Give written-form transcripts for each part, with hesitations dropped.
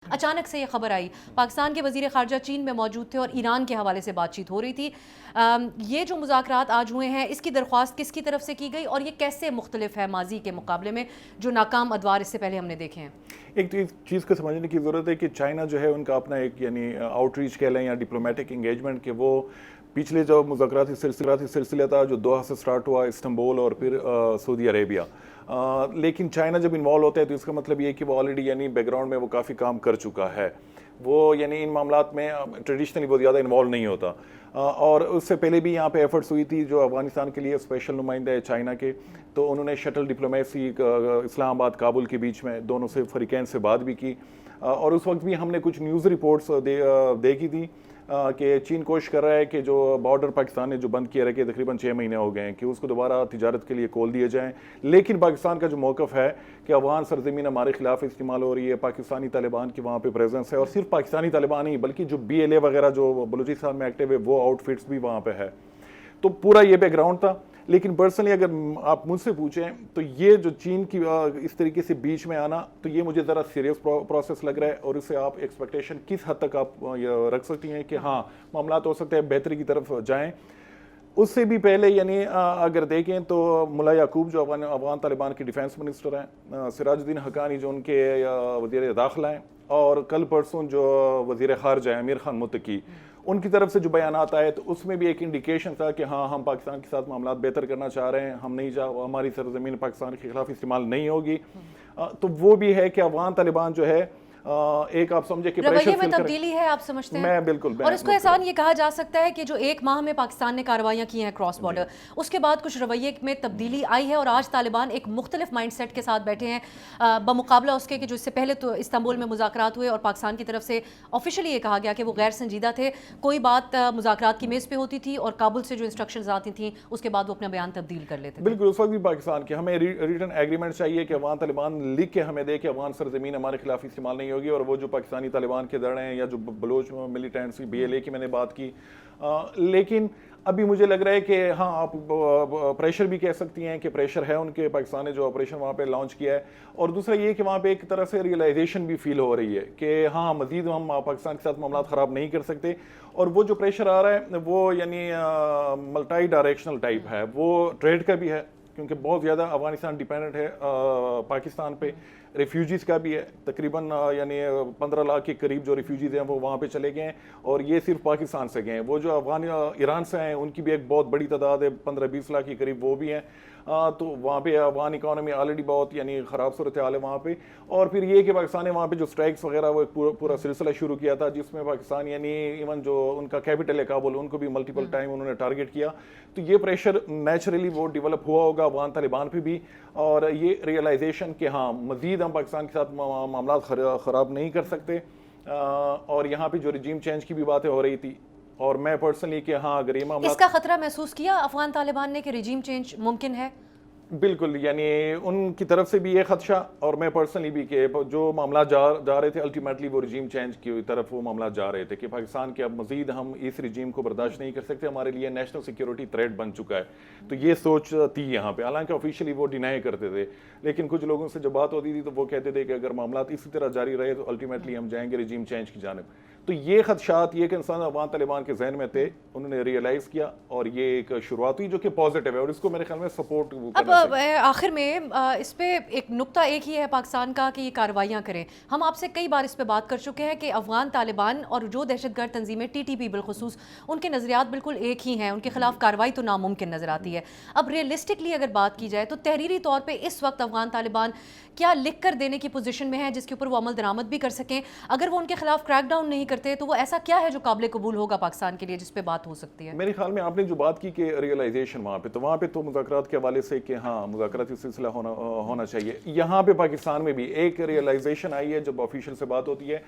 اچانک سے یہ خبر آئی، پاکستان کے وزیر خارجہ چین میں موجود تھے اور ایران کے حوالے سے بات چیت ہو رہی تھی۔ یہ جو مذاکرات آج ہوئے ہیں، اس کی درخواست کس کی طرف سے کی گئی اور یہ کیسے مختلف ہے ماضی کے مقابلے میں جو ناکام ادوار اس سے پہلے ہم نے دیکھے ہیں؟ ایک چیز کو سمجھنے کی ضرورت ہے کہ چائنا جو ہے ان کا اپنا ایک یعنی آؤٹ ریچ کہہ لیں یا ڈپلومیٹک انگیجمنٹ کہ وہ پچھلے جو مذاکراتی سلسلہ تھا جو دوحہ سے سٹارٹ ہوا، استنبول اور پھر سعودی عربیہ، لیکن چائنا جب انوالو ہوتا ہے تو اس کا مطلب یہ ہے کہ وہ آلریڈی یعنی بیک گراؤنڈ میں وہ کافی کام کر چکا ہے، وہ یعنی ان معاملات میں ٹریڈیشنلی بہت زیادہ انوالو نہیں ہوتا۔ اور اس سے پہلے بھی یہاں پہ ایفرٹس ہوئی تھی جو افغانستان کے لیے اسپیشل نمائندہ ہے چائنا کے، تو انہوں نے شٹل ڈپلومیسی اسلام آباد کابل کے بیچ میں دونوں سے فریقین سے بات بھی کی، اور اس وقت بھی ہم نے کچھ نیوز رپورٹس دیکھی تھی کہ چین کوشش کر رہا ہے کہ جو بارڈر پاکستان نے جو بند کیا رکھے تقریباً 6 مہینے ہو گئے ہیں کہ اس کو دوبارہ تجارت کے لیے کھول دیے جائیں، لیکن پاکستان کا جو موقف ہے کہ افغان سرزمین ہمارے خلاف استعمال ہو رہی ہے، پاکستانی طالبان کی وہاں پہ پریزنس ہے، اور صرف پاکستانی طالبان نہیں بلکہ جو BLA وغیرہ جو بلوچستان میں ایکٹیو ہے وہ آؤٹ فٹس بھی وہاں پہ ہے، تو پورا یہ بیک گراؤنڈ تھا۔ لیکن پرسنلی اگر آپ مجھ سے پوچھیں تو یہ جو چین کی اس طریقے سے بیچ میں آنا تو یہ مجھے ذرا سیریس پروسیس لگ رہا ہے، اور اس سے آپ ایکسپیکٹیشن کس حد تک آپ رکھ سکتی ہیں کہ ہاں معاملات ہو سکتے ہیں بہتری کی طرف جائیں۔ اس سے بھی پہلے یعنی اگر دیکھیں تو ملا یعقوب جو افغان طالبان کے ڈیفینس منسٹر ہیں، سراج الدین حقانی جو ان کے وزیر داخلہ ہیں، اور کل پرسوں جو وزیر خارجہ ہیں امیر خان متقی، ان کی طرف سے جو بیانات آئے تو اس میں بھی ایک انڈیکیشن تھا کہ ہاں ہم پاکستان کے ساتھ معاملات بہتر کرنا چاہ رہے ہیں، ہم نہیں ہماری سرزمین پاکستان کے خلاف استعمال نہیں ہوگی، تو وہ بھی ہے کہ افغان طالبان جو ہے ایک آپ سمجھے کہ رویے میں تبدیلی ہے، آپ سمجھتے ہیں؟ میں بالکل، اور اس کو احسان یہ کہا جا سکتا ہے کہ جو 1 ماہ میں پاکستان نے کارروائیاں کی ہیں کراس بارڈر، اس کے بعد کچھ رویے میں تبدیلی آئی ہے اور آج طالبان ایک مختلف مائنڈ سیٹ کے ساتھ بیٹھے ہیں بمقابلہ اس کے کہ جو اس سے پہلے تو استنبول میں مذاکرات ہوئے اور پاکستان کی طرف سے آفیشلی یہ کہا گیا کہ وہ غیر سنجیدہ تھے، کوئی بات مذاکرات کی میز پہ ہوتی تھی اور کابل سے جو انسٹرکشنز آتی تھیں اس کے بعد وہ اپنا بیان تبدیل کر لیتے تھے۔ بالکل، اس وقت بھی پاکستان کے ہمیں ریٹن ایگریمنٹ چاہیے کہ افغان طالبان لکھ کے ہمیں دے کہ افغان سرزمین ہمارے خلاف استعمال نہیں ہوگی، اور وہ جو پاکستانی طالبان کے دڑ ہیں یا جو بلوچ ملیٹنٹس BLA کی میں نے بات کی، لیکن ابھی مجھے لگ رہا ہے کہ ہاں آپ پریشر بھی کہہ سکتی ہیں کہ پریشر ہے ان کے، پاکستان نے جو آپریشن وہاں پہ لانچ کیا ہے، اور دوسرا یہ کہ وہاں پہ ایک طرح سے ریئلائزیشن بھی فیل ہو رہی ہے کہ ہاں مزید ہم پاکستان کے ساتھ معاملات خراب نہیں کر سکتے، اور وہ جو پریشر آ رہا ہے وہ یعنی ملٹی ڈائریکشنل ٹائپ ہے، وہ ٹریڈ کا بھی ہے کیونکہ بہت زیادہ افغانستان ڈیپینڈنٹ ہے پاکستان پہ، ریفیوجیز کا بھی ہے، تقریباً یعنی 15 لاکھ کے قریب جو ریفیوجیز ہیں وہ وہاں پہ چلے گئے ہیں، اور یہ صرف پاکستان سے گئے ہیں، وہ جو ایران سے ہیں ان کی بھی ایک بہت بڑی تعداد ہے، 15-20 لاکھ کے قریب وہ بھی ہیں، تو وہاں پہ افغان اکانومی آلریڈی بہت یعنی خراب صورتحال ہے وہاں پہ، اور پھر یہ کہ پاکستان نے وہاں پہ جو سٹرائکس وغیرہ وہ پورا سلسلہ شروع کیا تھا جس میں پاکستان یعنی ایون جو ان کا کیپٹل ہے کابل ان کو بھی ملٹیپل ٹائم انہوں نے ٹارگٹ کیا، تو یہ پریشر نیچرلی وہ ڈیولپ ہوا ہوگا افغان طالبان پہ بھی، اور یہ ریئلائزیشن کہ ہاں مزید ہم پاکستان کے ساتھ معاملات خراب نہیں کر سکتے، اور یہاں پہ جو رجیم چینج کی بھی باتیں ہو رہی تھی، اور میں پرسنلی کہ ہاں اگر یہ معاملات، اس کا خطرہ محسوس کیا افغان طالبان نے کہ رجیم چینج ممکن ہے؟ بالکل، یعنی ان کی طرف سے بھی یہ خدشہ، اور میں پرسنلی بھی کہ جو معاملات جا رہے تھے الٹیمیٹلی وہ رجیم چینج کی طرف وہ معاملات جا رہے تھے کہ پاکستان کے اب مزید ہم اس رجیم کو برداشت نہیں کر سکتے، ہمارے لیے نیشنل سیکیورٹی تھریٹ بن چکا ہے، تو یہ سوچ تھی یہاں پہ، حالانکہ آفیشلی وہ ڈینائی کرتے تھے، لیکن کچھ لوگوں سے جب بات ہوتی تھی تو وہ کہتے تھے کہ اگر معاملات اسی طرح جاری رہے تو الٹیمیٹلی ہم جائیں گے رجیم چینج کی جانب، تو یہ خدشات یہ کنسرن افغان طالبان کے ذہن میں تھے، انہوں نے ریئلائز کیا، اور یہ ایک شروعات ہوئی جو کہ پازیٹیو ہے، اور اس کو میرے خیال میں سپورٹ اب آخر میں اس پہ ایک نقطہ ایک ہی ہے پاکستان کا کہ یہ کارروائیاں کریں، ہم آپ سے کئی بار اس پہ بات کر چکے ہیں کہ افغان طالبان اور جو دہشت گرد تنظیمیں TTP بالخصوص ان کے نظریات بالکل ایک ہی ہیں، ان کے خلاف کارروائی تو ناممکن نظر آتی ہے۔ اب ریئلسٹکلی اگر بات کی جائے تو تحریری طور پہ اس وقت افغان طالبان کیا لکھ کر دینے کی پوزیشن میں ہے جس کے اوپر وہ عمل درآمد بھی کر سکیں؟ اگر وہ ان کے خلاف کریک ڈاؤن نہیں کرتے تو وہ ایسا کیا ہے جو قابل قبول ہوگا پاکستان کے لیے جس پہ بات ہو سکتی ہے؟ میرے خیال میں آپ نے جو بات کی کہ ریئلائزیشن وہاں پہ تو مذاکرات کے حوالے سے کہ ہاں مذاکراتی سلسلہ ہونا چاہیے، یہاں پہ پاکستان میں بھی ایک ریئلائزیشن آئی ہے جب آفیشل سے بات ہوتی ہے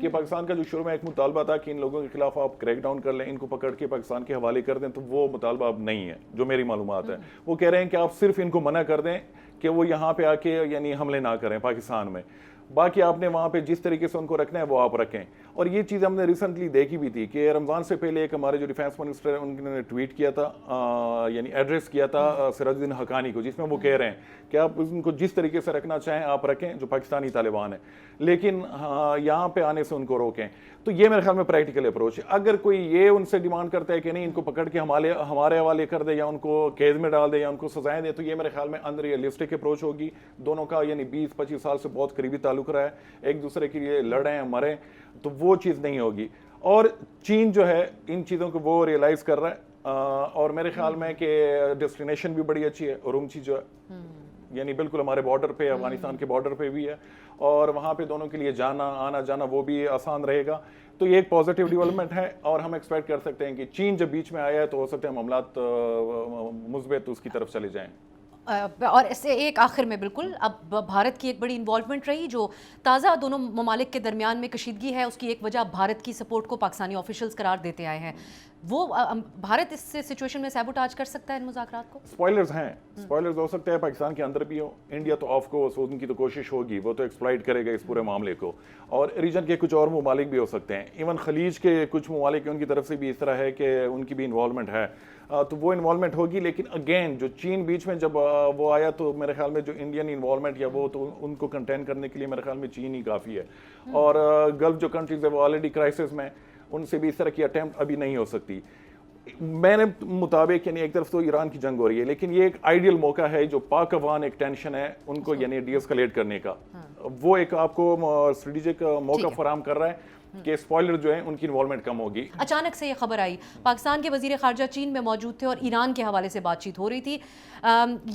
کہ پاکستان کا جو شروع میں ایک مطالبہ تھا کہ ان لوگوں کے خلاف آپ کریک ڈاؤن کر لیں، ان کو پکڑ کے پاکستان کے حوالے کر دیں، تو وہ مطالبہ اب نہیں ہے جو میری معلومات ہے، وہ کہہ رہے ہیں کہ آپ صرف ان کو منع کر دیں کہ وہ یہاں پہ آ کے یعنی حملے نہ کریں پاکستان میں، باقی آپ نے وہاں پہ جس طریقے سے ان کو رکھنا ہے وہ آپ رکھیں. اور یہ چیز ہم نے ریسنٹلی دیکھی بھی تھی کہ رمضان سے پہلے ایک ہمارے جو ڈیفینس منسٹر ہیں ان نے ٹویٹ کیا تھا, یعنی ایڈریس کیا تھا سراج الدین حقانی کو, جس میں وہ کہہ رہے ہیں کہ آپ ان کو جس طریقے سے رکھنا چاہیں آپ رکھیں جو پاکستانی طالبان ہیں, لیکن یہاں پہ آنے سے ان کو روکیں. تو یہ میرے خیال میں پریکٹیکل اپروچ ہے. اگر کوئی یہ ان سے ڈیمانڈ کرتا ہے کہ نہیں ان کو پکڑ کے ہمارے حوالے کر دے یا ان کو قید میں ڈال دے یا ان کو سزائیں دے, تو یہ میرے خیال میں ان ریئلسٹک اپروچ ہوگی. دونوں کا یعنی 20-25 سال سے بہت قریبی تعلق رہا ہے, ایک دوسرے کے لیے لڑیں مریں, تو وہ چیز نہیں ہوگی. اور چین جو ہے ان چیزوں کو وہ ریئلائز کر رہا ہے, اور میرے خیال میں کہ ڈیسٹینیشن بھی بڑی اچھی ہے. ارومچی جو ہے یعنی بالکل ہمارے بارڈر پہ, افغانستان کے بارڈر پہ بھی ہے, اور وہاں پہ دونوں کے لیے آنا جانا وہ بھی آسان رہے گا. تو یہ ایک پازیٹیو ڈیولپمنٹ ہے, اور ہم ایکسپیکٹ کر سکتے ہیں کہ چین جب بیچ میں آیا ہے تو ہو سکتا ہے معاملات مثبت اس کی طرف چلے جائیں. اور اس سے ایک آخر میں بالکل اب بھارت کی ایک بڑی انوالومنٹ رہی جو تازہ دونوں ممالک کے درمیان میں کشیدگی ہے, اس کی ایک وجہ بھارت کی سپورٹ کو پاکستانی آفیشلز قرار دیتے آئے ہیں. وہ بھارت اس سے سچویشن میں سیبوٹاج کر سکتا ہے ان مذاکرات کو؟ اسپوائلرز ہیں, اسپوائلرز ہو سکتے ہیں پاکستان کے اندر بھی ہو. انڈیا تو آف کورس ان کی تو کوشش ہوگی, وہ تو ایکسپلائٹ کرے گا اس پورے معاملے کو, اور ریجن کے کچھ اور ممالک بھی ہو سکتے ہیں. ایون خلیج کے کچھ ممالک ان کی طرف سے بھی اس طرح ہے کہ ان کی بھی انوالومنٹ ہے, تو وہ انوالومنٹ ہوگی. لیکن اگین جو چین بیچ میں جب وہ آیا تو میرے خیال میں جو انڈین انوالومنٹ یا وہ تو ان کو کنٹین کرنے کے لیے میرے خیال میں چین ہی کافی ہے. اور گلف جو کنٹریز ہے وہ آلریڈی کرائسس میں, ان سے بھی اس طرح کی اٹیمپٹ ابھی نہیں ہو سکتی. میرے مطابق یعنی ایک طرف تو ایران کی جنگ ہو رہی ہے, لیکن یہ ایک آئیڈیل موقع ہے جو پاک افغان ایک ٹینشن ہے ان کو یعنی ڈی ایسکیلیٹ کرنے کا, وہ ایک آپ کو اسٹریٹجک موقع فراہم کر رہا ہے کہ اسپوائلر جو ہیں ان کی انوالومنٹ کم ہوگی. اچانک سے یہ خبر آئی, پاکستان کے وزیر خارجہ چین میں موجود تھے اور ایران کے حوالے سے بات چیت ہو رہی تھی.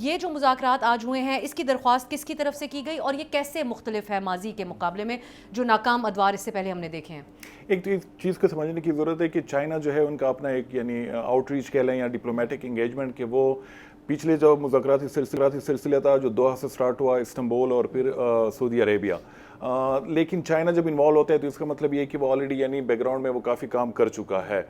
یہ جو مذاکرات آج ہوئے ہیں اس کی درخواست کس کی طرف سے کی گئی, اور یہ کیسے مختلف ہے ماضی کے مقابلے میں جو ناکام ادوار اس سے پہلے ہم نے دیکھے ہیں؟ ایک تو اس چیز کو سمجھنے کی ضرورت ہے کہ چائنا جو ہے ان کا اپنا ایک یعنی آؤٹ ریچ کہہ لیں یا ڈپلومیٹک انگیجمنٹ, کہ وہ پچھلے جو مذاکراتی سلسلہ تھا جو دوحہ سے سٹارٹ ہوا, استنبول اور پھر سعودی عربیہ, لیکن چائنا جب انوالو ہوتا ہے تو اس کا مطلب یہ ہے کہ وہ آلریڈی یعنی بیک گراؤنڈ میں وہ کافی کام کر چکا ہے.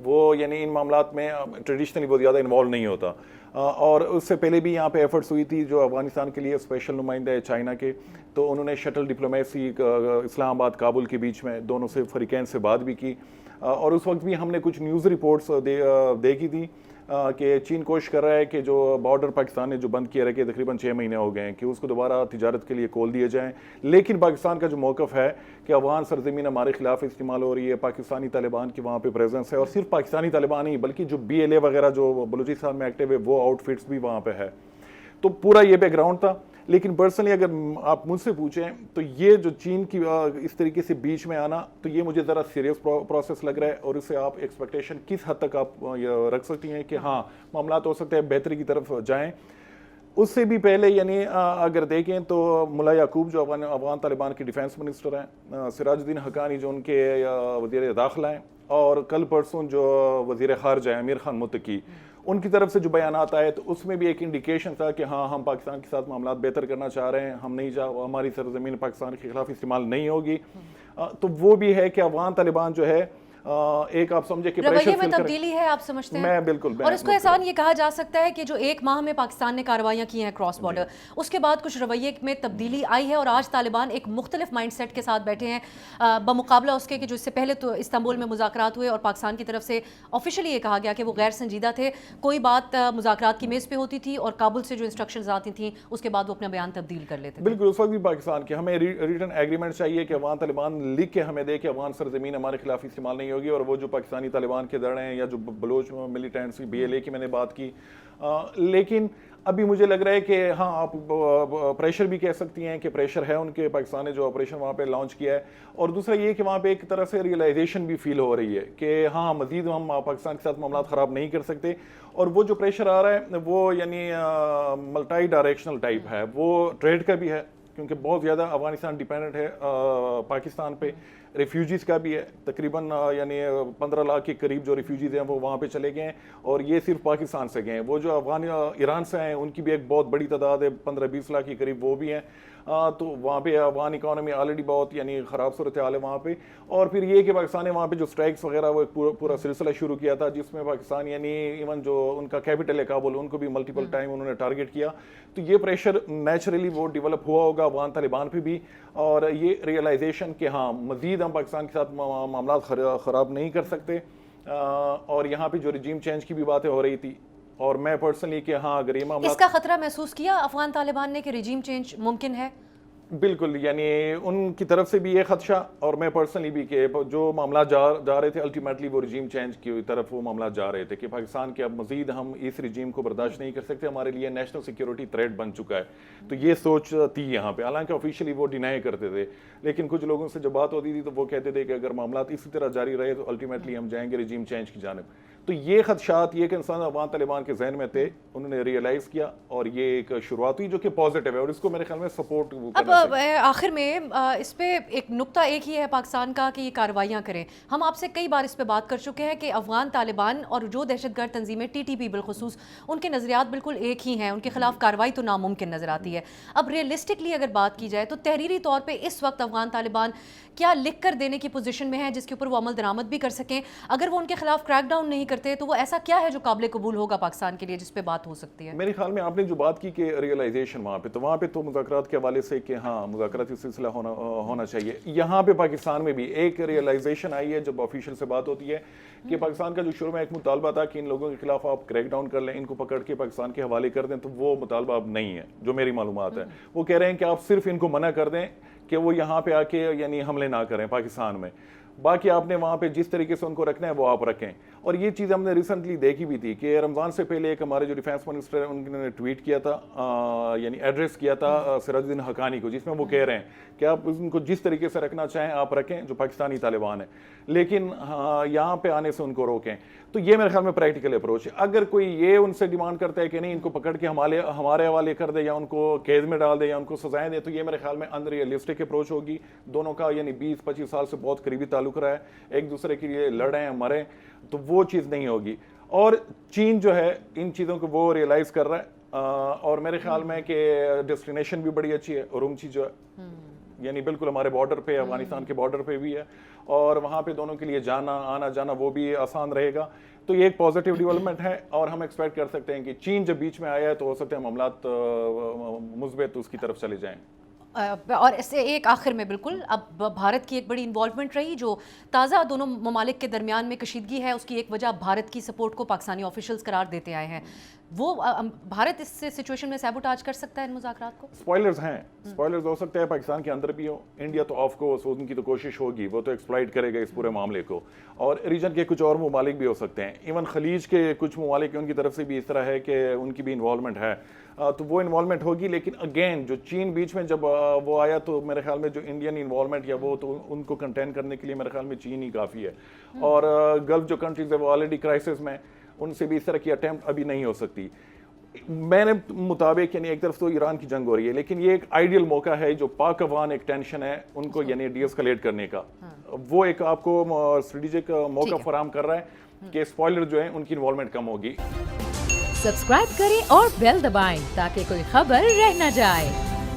وہ یعنی ان معاملات میں ٹریڈیشنلی بہت زیادہ انوالو نہیں ہوتا, اور اس سے پہلے بھی یہاں پہ ایفرٹس ہوئی تھی جو افغانستان کے لیے اسپیشل نمائندہ ہے چائنا کے, تو انہوں نے شٹل ڈپلومیسی اسلام آباد کابل کے بیچ میں دونوں سے فریقین سے بات بھی کی. اور اس وقت بھی ہم نے کچھ نیوز رپورٹس دیکھی تھی کہ چین کوشش کر رہا ہے کہ جو بارڈر پاکستان نے جو بند کیے رکھے تقریباً 6 مہینے ہو گئے ہیں کہ اس کو دوبارہ تجارت کے لیے کھول دیے جائیں. لیکن پاکستان کا جو موقف ہے کہ افغان سرزمین ہمارے خلاف استعمال ہو رہی ہے, پاکستانی طالبان کی وہاں پہ پریزنس ہے, اور صرف پاکستانی طالبان نہیں بلکہ جو BLA وغیرہ جو بلوچستان میں ایکٹیو ہے وہ آؤٹ فٹس بھی وہاں پہ ہے. تو پورا یہ بیک گراؤنڈ تھا. لیکن پرسنلی اگر آپ مجھ سے پوچھیں تو یہ جو چین کی اس طریقے سے بیچ میں آنا, تو یہ مجھے ذرا سیریس پروسیس لگ رہا ہے, اور اس سے آپ ایکسپیکٹیشن کس حد تک آپ رکھ سکتی ہیں کہ ہاں معاملات ہو سکتے ہیں بہتری کی طرف جائیں. اس سے بھی پہلے یعنی اگر دیکھیں تو ملا یعقوب جو افغان طالبان کے ڈیفینس منسٹر ہیں, سراج الدین حقانی جو ان کے وزیر داخلہ ہیں, اور کل پرسوں جو وزیر خارجہ ہیں امیر خان متقی, ان کی طرف سے جو بیانات آئے تو اس میں بھی ایک انڈیکیشن تھا کہ ہاں ہم پاکستان کے ساتھ معاملات بہتر کرنا چاہ رہے ہیں, ہم نہیں ہماری سرزمین پاکستان کے خلاف استعمال نہیں ہوگی. تو وہ بھی ہے کہ افغان طالبان جو ہے ایک آپ سمجھے کہ رویے میں تبدیلی ہے, آپ سمجھتے ہیں؟ میں بالکل. اور اس کو احسان یہ کہا جا سکتا ہے کہ جو 1 ماہ میں پاکستان نے کارروائیاں کی ہیں کراس بارڈر, اس کے بعد کچھ رویے میں تبدیلی آئی ہے, اور آج طالبان ایک مختلف مائنڈ سیٹ کے ساتھ بیٹھے ہیں بمقابلہ اس کے کہ جو اس سے پہلے تو استنبول میں مذاکرات ہوئے اور پاکستان کی طرف سے آفیشلی یہ کہا گیا کہ وہ غیر سنجیدہ تھے, کوئی بات مذاکرات کی میز پہ ہوتی تھی اور کابل سے جو انسٹرکشنز آتی تھیں اس کے بعد وہ اپنا بیان تبدیل کر لیتے تھے. بالکل. اس وقت بھی پاکستان کے ہمیں ریٹن ایگریمنٹ چاہیے کہ افغان طالبان لکھ کے ہمیں دے کہ افغان سرزمین ہمارے خلاف استعمال نہیں ہوگی, اور وہ جو پاکستانی طالبان کے دڑ ہیں یا جو بلوچ ملیٹنٹس BLA کی میں نے بات کی. لیکن ابھی مجھے لگ رہا ہے کہ ہاں آپ پریشر بھی کہہ سکتی ہیں کہ پریشر ہے ان کے, پاکستان نے جو آپریشن وہاں پہ لانچ کیا ہے, اور دوسرا یہ کہ وہاں پہ ایک طرح سے ریئلائزیشن بھی فیل ہو رہی ہے کہ ہاں مزید ہم پاکستان کے ساتھ معاملات خراب نہیں کر سکتے. اور وہ جو پریشر آ رہا ہے وہ یعنی ملٹی ڈائریکشنل ٹائپ ہے, وہ ٹریڈ کا بھی ہے کیونکہ بہت زیادہ افغانستان ڈیپینڈنٹ ہے پاکستان پہ, ریفیوجیز کا بھی ہے, تقریباً یعنی 15 لاکھ کے قریب جو ریفیوجیز ہیں وہ وہاں پہ چلے گئے ہیں, اور یہ صرف پاکستان سے گئے ہیں. وہ جو ایران سے ہیں ان کی بھی ایک بہت بڑی تعداد ہے, 15-20 لاکھ کے قریب وہ بھی ہیں. تو وہاں پہ افغان اکانومی آلریڈی بہت یعنی خراب صورتحال ہے وہاں پہ. اور پھر یہ کہ پاکستان نے وہاں پہ جو اسٹرائکس وغیرہ وہ ایک پورا سلسلہ شروع کیا تھا جس میں پاکستان یعنی ایون جو ان کا کیپٹل ہے کابل ان کو بھی ملٹیپل ٹائم انہوں نے ٹارگٹ کیا. تو یہ پریشر نیچرلی وہ ڈیولپ ہوا ہوگا افغان طالبان پہ بھی, اور یہ ریئلائزیشن کہ ہاں مزید ہم پاکستان کے ساتھ معاملات خراب نہیں کر سکتے. اور یہاں پہ جو رجیم چینج کی بھی باتیں ہو رہی تھی, اور میں پرسنلی کہ ہاں اگر یہ معاملات اس کا خطرہ محسوس کیا افغان طالبان نے کہ رجیم چینج ممکن ہے؟ بالکل, یعنی ان کی طرف سے بھی یہ خدشہ, اور میں پرسنلی بھی کہ جو معاملات جا رہے تھے الٹیمیٹلی وہ رجیم چینج کی طرف وہ معاملات جا رہے تھے کہ پاکستان کے اب مزید ہم اس رجیم کو برداشت نہیں کر سکتے, ہمارے لیے نیشنل سیکیورٹی تھریٹ بن چکا ہے. تو یہ سوچ تھی یہاں پہ, حالانکہ آفیشلی وہ ڈینائی کرتے تھے, لیکن کچھ لوگوں سے جب بات ہوتی تھی تو وہ کہتے تھے کہ اگر معاملات اسی طرح جاری رہے تو الٹیمیٹلی ہم جائیں گے رجیم چینج کی جانب. تو یہ خدشات یہ کنسرن افغان طالبان کے ذہن میں تھے, انہوں نے ریئلائز کیا, اور یہ ایک شروعات ہوئی جو کہ پازیٹیو ہے, اور اس کو میرے خیال میں سپورٹ. اب آخر میں اس پہ ایک نقطہ ایک ہی ہے پاکستان کا کہ یہ کارروائیاں کریں. ہم آپ سے کئی بار اس پہ بات کر چکے ہیں کہ افغان طالبان اور جو دہشت گرد تنظیمیں TTP بالخصوص, ان کے نظریات بالکل ایک ہی ہیں, ان کے خلاف کارروائی تو ناممکن نظر آتی ہے. اب ریئلسٹکلی اگر بات کی جائے تو تحریری طور پہ اس وقت افغان طالبان کیا لکھ کر دینے کی پوزیشن میں ہیں جس کے اوپر وہ عمل درآمد بھی کر سکیں؟ اگر وہ ان کے خلاف کریک ڈاؤن نہیں کرتے تو وہ ایسا کیا ہے جو قابل قبول ہوگا پاکستان کے لیے جس پہ بات ہو سکتی ہے؟ میرے خیال میں آپ نے جو بات کی کہ ریئلائزیشن وہاں پہ تو مذاکرات کے حوالے سے کہ ہاں مذاکراتی سلسلہ ہونا چاہیے. یہاں پہ پاکستان میں بھی ایک ریئلائزیشن آئی ہے جب آفیشیل سے بات ہوتی ہے کہ پاکستان کا جو شروع میں ایک مطالبہ تھا کہ ان لوگوں کے خلاف آپ کریک ڈاؤن کر لیں, ان کو پکڑ کے پاکستان کے حوالے کر دیں, تو وہ مطالبہ اب نہیں ہے جو میری معلومات ہے. وہ کہہ رہے ہیں کہ آپ صرف ان کو منع کر دیں کہ وہ یہاں پہ آ کے یعنی حملے نہ کریں پاکستان میں, باقی آپ نے وہاں پہ جس طریقے سے ان کو رکھنا ہے وہ آپ رکھیں. اور یہ چیز ہم نے ریسنٹلی دیکھی بھی تھی کہ رمضان سے پہلے ایک ہمارے جو ڈیفینس منسٹر ہیں انہوں نے ٹویٹ کیا تھا, یعنی ایڈریس کیا تھا سراج الدین حقانی کو, جس میں وہ کہہ رہے ہیں کہ آپ ان کو جس طریقے سے رکھنا چاہیں آپ رکھیں جو پاکستانی طالبان ہیں, لیکن یہاں پہ آنے سے ان کو روکیں. تو یہ میرے خیال میں پریکٹیکل اپروچ ہے. اگر کوئی یہ ان سے ڈیمانڈ کرتا ہے کہ نہیں ان کو پکڑ کے ہمارے حوالے کر دے یا ان کو قید میں ڈال دے یا ان کو سزائیں دے, تو یہ میرے خیال میں ان ریئلسٹک اپروچ ہوگی. دونوں کا یعنی 20-25 سال سے بہت قریبی تعلق رہا ہے, ایک دوسرے کے لیے لڑیں مریں, تو وہ چیز نہیں ہوگی. اور چین جو ہے ان چیزوں کو وہ ریئلائز کر رہا ہے, اور میرے خیال میں کہ ڈیسٹینیشن بھی بڑی اچھی ہے. ارومچی جو ہے یعنی بالکل ہمارے بارڈر پہ, افغانستان کے بارڈر پہ بھی ہے, اور وہاں پہ دونوں کے لیے آنا جانا وہ بھی آسان رہے گا. تو یہ ایک پازیٹیو ڈیولپمنٹ ہے, اور ہم ایکسپیکٹ کر سکتے ہیں کہ چین جب بیچ میں آیا ہے تو ہو سکتے ہیں معاملات مثبت اس کی طرف چلے جائیں. اور اس سے ایک آخر میں بالکل اب بھارت کی ایک بڑی انوالومنٹ رہی جو تازہ دونوں ممالک کے درمیان میں کشیدگی ہے, اس کی ایک وجہ بھارت کی سپورٹ کو پاکستانی آفیشلز قرار دیتے آئے ہیں. وہ بھارت اس سے سچویشن میں سیبوٹاج کر سکتا ہے ان مذاکرات کو؟ سپوائلرز ہیں, سپوائلرز ہو سکتے ہیں پاکستان کے اندر بھی ہو, انڈیا تو آف کورس ان کی تو کوشش ہوگی, وہ تو ایکسپلائٹ کرے گا اس پورے معاملے کو, اور ریجن کے کچھ اور ممالک بھی ہو سکتے ہیں, ایون خلیج کے کچھ ممالک ان کی طرف سے بھی اس طرح ہے کہ ان کی بھی انوالومنٹ ہے, تو وہ انوالومنٹ ہوگی. لیکن اگین جو چین بیچ میں جب وہ آیا تو میرے خیال میں جو انڈین انوالومنٹ یا وہ تو ان کو کنٹین کرنے کے لیے میرے خیال میں چین ہی کافی ہے. اور گلف جو کنٹریز ہے وہ آلریڈی کرائسس میں, ان سے بھی اس طرح کی اٹیمپٹ ابھی نہیں ہو سکتی. میں نے مطابق یعنی ایک طرف تو ایران کی جنگ ہو رہی ہے, لیکن یہ ایک آئیڈیل موقع ہے جو پاک افغان ایک ٹینشن ہے ان کو یعنی ڈی ایسکیلیٹ کرنے کا, وہ ایک آپ کو اسٹریٹجک موقع فراہم کر رہا ہے کہ اسپوائلر جو ہیں ان کی انوالومنٹ کم ہوگی. سبسکرائب کریں اور بیل دبائیں تاکہ کوئی خبر رہ نہ جائے.